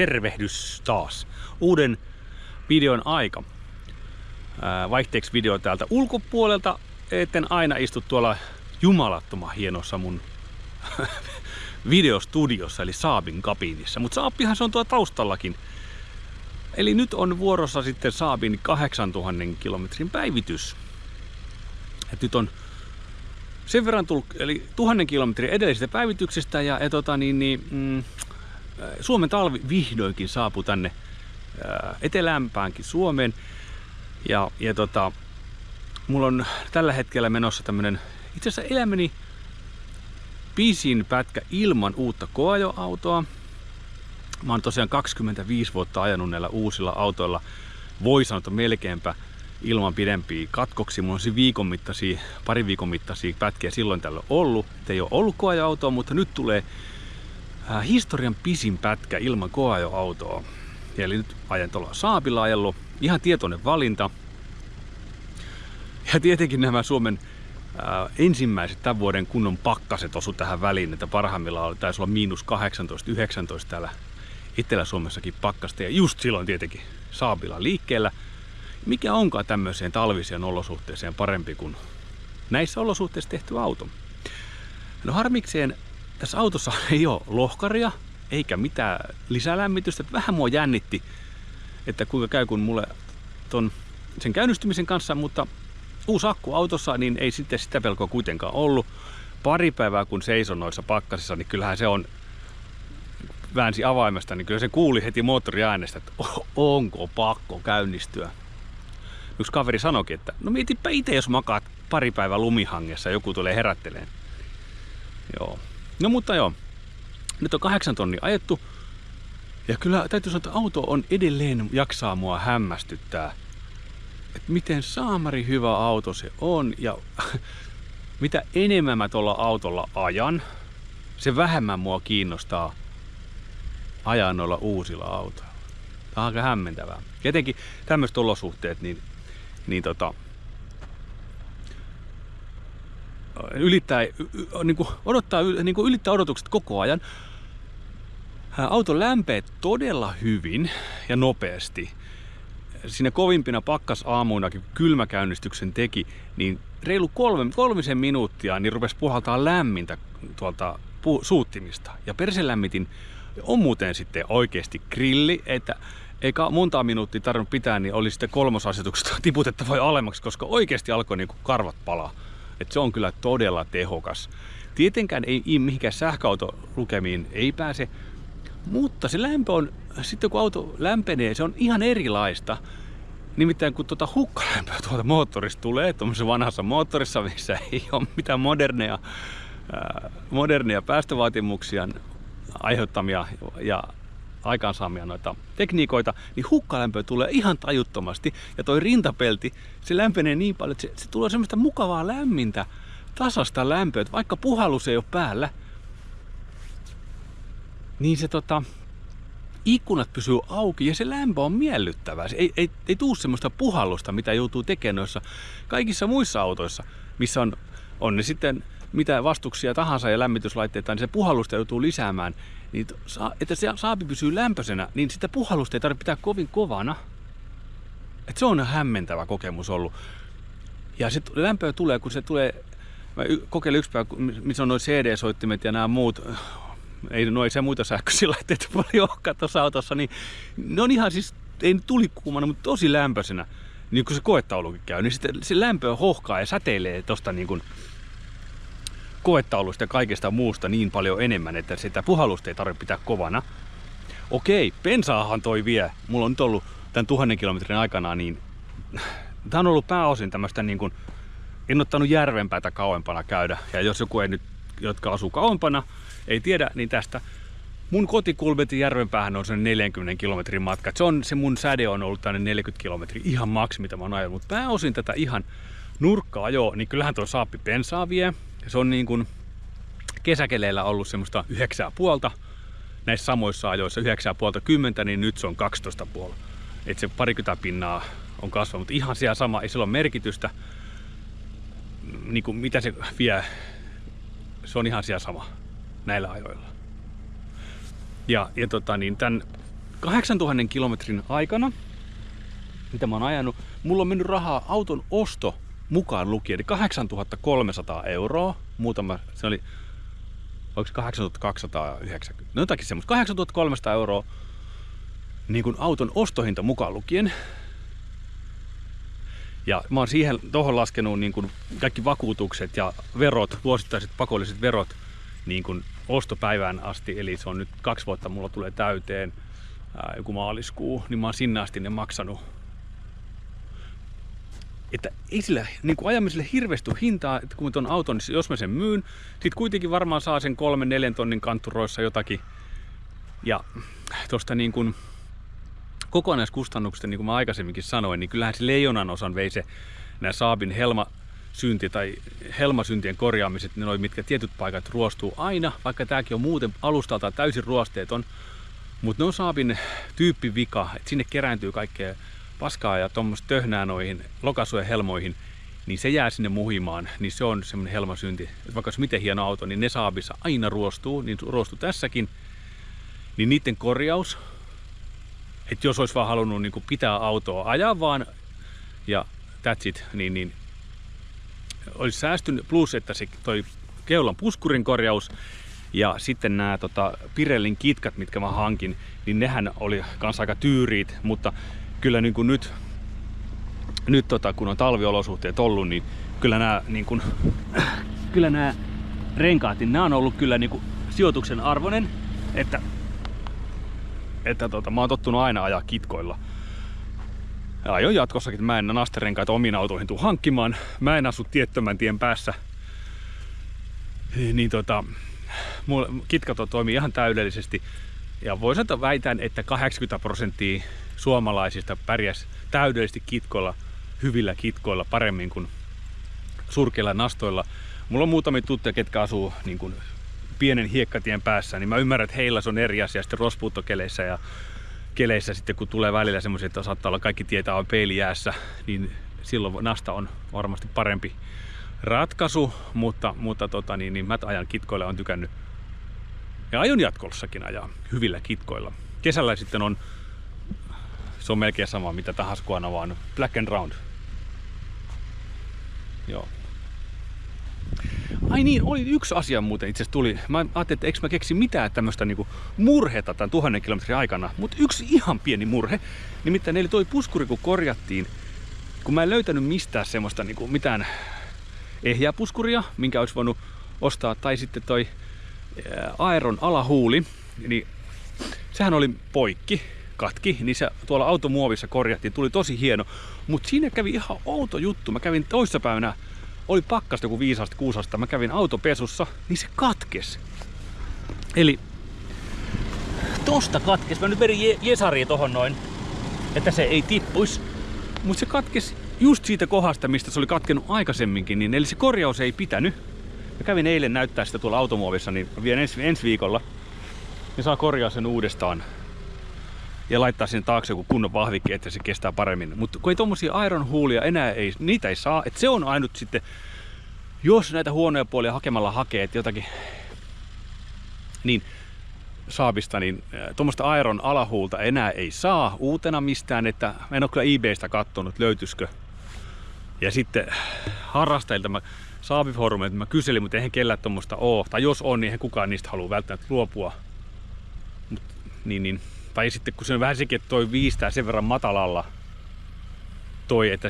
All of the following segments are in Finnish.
Tervehdys taas. Uuden videon aika. Vaihteeksi video täältä ulkopuolelta, etten aina istu tuolla jumalattoman hienossa mun videostudiossa, eli Saabin kabiinissa. Mutta Saabihan se on tuolla taustallakin. Eli nyt on vuorossa sitten Saabin 8000 kilometrin päivitys. Et nyt on sen verran tullut, eli 1000 kilometrin edellisestä päivityksestä Suomen talvi vihdoinkin saapui tänne etelämpäänkin Suomeen. Ja mulla on tällä hetkellä menossa tämmönen itse asiassa elämäni pisin pätkä ilman uutta koeajoautoa. Mä oon tosiaan 25 vuotta ajanut näillä uusilla autoilla. Voi sanoa, että melkeinpä ilman pidempiä katkoksia. Mulla on siis pari viikon mittaisia pätkiä silloin tällöin ollut. Et ei ole ollut koeajoautoa, mutta nyt tulee historian pisin pätkä ilman koeajoautoa. Eli nyt ajan tuolla Saabilla ajellut. Ihan tietoinen valinta. Ja tietenkin nämä Suomen ensimmäiset tämän vuoden kunnon pakkaset osu tähän väliin, että parhaimmillaan taisi olla -18–19 täällä Etelä-Suomessakin pakkasta, ja just silloin tietenkin Saabilla liikkeellä. Mikä onkaan tämmöiseen talviseen olosuhteeseen parempi kuin näissä olosuhteissa tehty auto? No harmikseen tässä autossa ei ole lohkaria eikä mitään lisälämmitystä. Vähän mua jännitti, että kuinka käy kun mulle sen käynnistymisen kanssa, mutta uusi akku autossa, niin ei sitten sitä pelkoa kuitenkaan ollut. Pari päivää kun seison noissa pakkasissa, niin kyllähän se on, väänsi avaimesta, niin kyllä se kuuli heti moottoriäänestä, että onko pakko käynnistyä. Yksi kaveri sanoikin, että no mietipä itse, jos makaat pari päivää lumihangessa ja joku tulee herätteleen. Joo. No mutta joo, nyt on 8 tonnia ajettu. Ja kyllä täytyy sanoa, että auto on edelleen jaksaa mua hämmästyttää. Että miten saamari hyvä auto se on ja mitä enemmän mä tuolla autolla ajan, se vähemmän mua kiinnostaa ajaa noilla uusilla autoilla. Tämä on aika hämmentävää. Jotenkin tämmöiset olosuhteet ylittää odotukset koko ajan. Auto lämpee todella hyvin ja nopeasti. Siinä kovimpina pakkasaamuinakin kylmäkäynnistyksen teki, niin reilu 3 minuuttia niin rupesi puhaltaa lämmintä tuolta suuttimista. Ja perselämmitin on muuten sitten oikeasti grilli, että eikä montaa minuuttia tarvinnut pitää, niin oli sitten 3. asetuksesta tiputettava alemmaksi, koska oikeasti alkoi niin kuin karvat palaa. Et se on kyllä todella tehokas. Tietenkään ei mihinkään sähköautolukemiin ei pääse, mutta se lämpö on, sitten kun auto lämpenee, se on ihan erilaista. Nimittäin kun hukkalämpöä tuolta moottorista tulee, tuollaisessa vanhassa moottorissa, missä ei ole mitään moderneja päästövaatimuksia aiheuttamia ja aikaansaamia noita tekniikoita, niin hukkalämpöä tulee ihan tajuttomasti. Ja toi rintapelti, se lämpenee niin paljon, että se tulee semmoista mukavaa lämmintä, tasasta lämpöä, että vaikka puhallus ei ole päällä, niin se ikkunat pysyy auki ja se lämpö on miellyttävää. Se ei tuu semmoista puhallusta, mitä joutuu tekemään noissa kaikissa muissa autoissa, missä on ne sitten mitä vastuksia tahansa ja lämmityslaitteita, niin se puhallusta joutuu lisäämään. Niin, että se Saabi pysyy lämpöisenä, niin sitä puhallusta ei tarvitse pitää kovin kovana. Et se on hämmentävä kokemus ollut. Ja se lämpöä tulee, kun se tulee, mä kokeilin yksi päivä, missä on noin CD-soittimet ja nämä muut, ei se muita sähköisiä laitteita paljon olekaan tuossa autossa, niin ne on ihan siis, ei tulikuumana, mutta tosi lämpöisenä. Niin kun se koetaulukin käy, niin sitten se lämpö hohkaa ja säteilee tosta niin kuin koetaulusta ja kaikesta muusta niin paljon enemmän, että sitä puhallusta ei tarvitse pitää kovana. Okei, bensaahan toi vie. Mulla on nyt ollut tämän 1000 kilometrin aikana, niin tää on ollut pääosin tämmöistä niin kuin, en ottanut järvenpäätä kauempana käydä. Ja jos joku ei nyt, jotka asuu kauempana, ei tiedä, niin tästä mun kotikulmeti järvenpäähän on sen 40 kilometrin matka. Se mun säde on ollut tänne 40 kilometriä ihan maksi, mitä mä oon ajanut. Mutta pääosin tätä ihan nurkka-ajoa, niin kyllähän toi Saabi bensaa vie. Se on niin kuin kesäkeleillä ollut semmoista 9,5. Näissä samoissa ajoissa 9,5–10, niin nyt se on 12,5. Että se 20 pinnaa on kasvanut, mutta ihan siellä sama, ei sillä ole merkitystä. Niin kuin mitä se vie, se on ihan siellä sama näillä ajoilla. Ja tämän 8000 kilometrin aikana, mitä mä oon ajanut, mulla on mennyt rahaa auton osto mukaan lukien, eli 8300 €. Muutama, se oli, oliko se 8290, no jotakin semmoista, 8300 € niin kuin auton ostohinta mukaan lukien. Ja mä oon tohon laskenut niin kuin kaikki vakuutukset ja verot, vuosittaiset pakolliset verot niin kuin ostopäivään asti, eli se on nyt 2 vuotta mulla tulee täyteen joku maaliskuu, niin mä oon sinne asti ne maksanut. Että ei sillä niin kuin ajamiselle hirveästi hintaa, että kun mä ton auton, niin jos mä sen myyn, sit kuitenkin varmaan saa sen 3-4 tonnin kantturoissa jotakin. Ja tosta niin kuin kokonaiskustannuksista, niin kuin mä aikaisemminkin sanoin, niin kyllähän se leijonan osan vei se nämä Saabin helmasyntien korjaamiset, ne mitkä tietyt paikat ruostuu aina, vaikka tääkin on muuten alustalta täysin ruosteeton, mutta ne on Saabin tyyppivika, että sinne kerääntyy kaikkea paskaa ja tuommoista töhnää noihin lokasujen helmoihin, niin se jää sinne muhimaan, niin se on semmoinen helmasynti. Et vaikka olisi miten hieno auto, niin ne Saabissa aina ruostuu, niin ruostuu tässäkin, niin niiden korjaus, että jos olisi vaan halunnut niin kuin pitää autoa ajaa vaan ja that's it, niin olisi säästynyt, plus että se toi keulan puskurin korjaus ja sitten nämä Pirellin kitkat, mitkä mä hankin, niin nehän oli kans aika tyyriit, mutta kyllä niin kuin nyt kun on talviolosuhteet ollut, niin kyllä nämä niin kuin, kyllä nämä renkaat, niin nämä on ollut kyllä niin kuin sijoituksen arvoinen, että mä oon tottunut aina ajaa kitkoilla. Ja aion jatkossakin, että mä en nasterenkaita omiin autoihin tuu hankkimaan. Mä en asu tiettömän tien päässä. Niin kitkat toimii ihan täydellisesti. Ja voisin väitän, että 80% suomalaisista pärjäs täydellisesti kitkoilla, hyvillä kitkoilla, paremmin kuin surkeilla nastoilla. Mulla on muutamia tuttuja, ketkä asuu niin kuin pienen hiekkatien päässä, niin mä ymmärrän, että heillä se on eri asia sitten rospuuttokeleissä ja keleissä sitten, kun tulee välillä semmoisia, että saattaa olla kaikki tietää on peilijäässä, niin silloin nasta on varmasti parempi ratkaisu, mutta niin mä ajan kitkoilla, on tykännyt ja aion jatkossakin ajaa hyvillä kitkoilla. Kesällä sitten se on melkein sama mitä tahansa kuin aina vaan black and round. Joo. Ai niin, oli yksi asia muuten itse asiassa tuli. Mä ajattelin, että eikö mä keksi mitään tämmöstä niinku murheta tämän 1000 kilometrin aikana, mutta yksi ihan pieni murhe. Nimittäin eli toi puskuri kun korjattiin, kun mä en löytänyt mistään semmoista niinku mitään ehjää puskuria, minkä olisi voinut ostaa, tai sitten toi Aeron alahuuli, niin sehän oli katki, niin se tuolla automuovissa korjattiin, tuli tosi hieno, mutta siinä kävi ihan outo juttu. Mä kävin toissapäivänä, oli pakkasta joku 5-6 astetta, mä kävin autopesussa, niin se katkesi. Eli tosta katkesi, mä nyt verin jesaria tohon noin, että se ei tippuisi, mutta se katkesi just siitä kohdasta, mistä se oli katkenut aikaisemminkin, niin eli se korjaus ei pitänyt. Mä kävin eilen näyttää sitä tuolla automuovissa, niin vien ensi viikolla, niin saa korjaa sen uudestaan ja laittaa sinne taakse joku kunnon vahvikki, että se kestää paremmin. Mutta kun ei tommosia Aeron huulia enää niitä ei saa, että se on ainut sitten, jos näitä huonoja puolia hakemalla hakee, että jotakin, niin Saabista, niin tuommoista Aeron alahuulta enää ei saa uutena mistään, että mä en ole kyllä eBaystä kattonut, löytyisikö. Ja sitten harrastajilta Saabi-foorumeilta mä kyselin, mutta eihän kellään tuommoista ole, tai jos on, niin eihän kukaan niistä halua välttämättä luopua. Niin. Tai sitten kun se on vähän sekin, että toi viistää sen verran matalalla että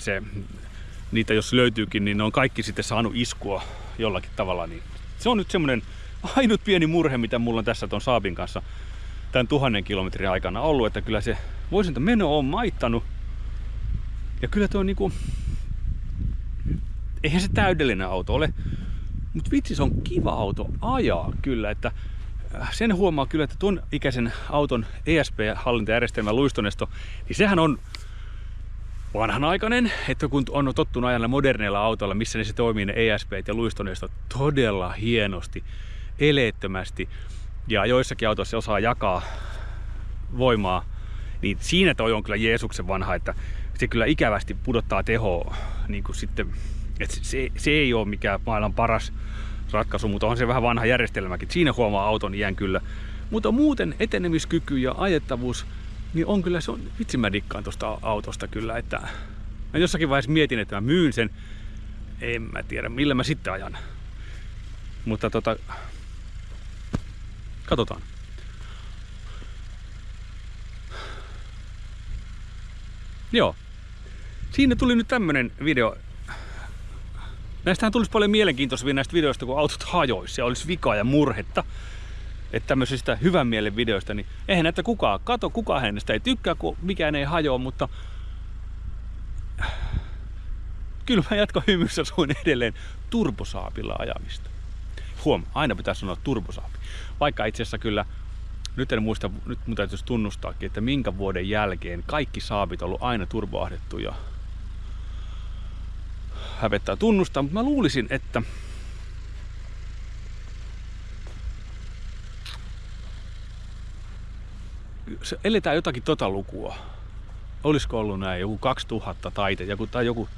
niitä jos löytyykin, niin ne on kaikki sitten saanut iskua jollakin tavalla. Niin se on nyt semmonen ainut pieni murhe, mitä mulla on tässä ton Saabin kanssa tämän 1000 kilometrin aikana ollut, että kyllä se voisinta meno on maittanut. Ja kyllä tuo niinku, eihän se täydellinen auto ole, mutta vitsi se on kiva auto ajaa kyllä, että sen huomaa kyllä, että tuon ikäisen auton ESP-hallintajärjestelmän luistonesto, niin sehän on vanhanaikainen, että kun on tottunut ajalla moderneilla autoilla, missä ne se toimii ne ESP ja luistonestot todella hienosti, eleettömästi ja joissakin autoissa osaa jakaa voimaa, niin siinä toi on kyllä Jeesuksen vanha, että se kyllä ikävästi pudottaa tehoa, niin kuin sitten, että se ei ole mikään maailman paras ratkaisu, mutta on se vähän vanha järjestelmäkin. Siinä huomaa auton iän kyllä. Mutta muuten etenemiskyky ja ajettavuus Niin on kyllä, se on, vitsi mä dikkaan tosta autosta kyllä, että mä jossakin vaiheessa mietin, että mä myyn sen. En mä tiedä, millä mä sitten ajan. Mutta katsotaan. Joo. Siinä tuli nyt tämmönen video. Näistähän tulisi paljon mielenkiintoisia näistä videoista, kun autot hajoisi ja olisi vikaa ja murhetta. Että tämmöisistä hyvän mielen videoista, niin eihän näitä kukaan kato, kukaan hänestä ei tykkää, kun mikään ei hajoa, mutta kyllä mä jatkan hymyssä suun edelleen turbosaapilla ajamista. Huom, aina pitää sanoa turbosaapi. Vaikka itse asiassa kyllä, nyt en muista, nyt mun täytyisi tunnustaakin, että minkä vuoden jälkeen kaikki saapit on ollut aina turboahdettu ja hävettää tunnustaa, mutta mä luulisin, että se eletään jotakin tota lukua. Olisiko ollut näin joku 2000 taite tai joku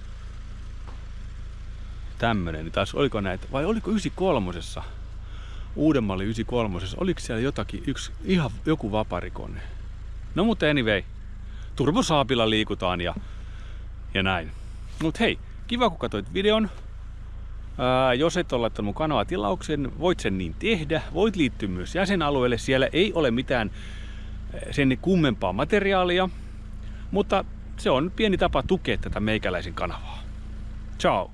tämmönen, niin taas oliko näitä, vai oliko 93:ssa? Uudenmalli 93:ssa, oliko siellä jotakin, ihan joku vaparikone? No mutta anyway, turbosaapilla liikutaan ja näin. Mut hei, kiva kun katsoit videon. Jos et ole laittanut mun kanavaa tilaukseen, voit sen niin tehdä. Voit liittyä myös jäsenalueelle, siellä ei ole mitään sen kummempaa materiaalia, mutta se on pieni tapa tukea tätä meikäläisen kanavaa. Ciao!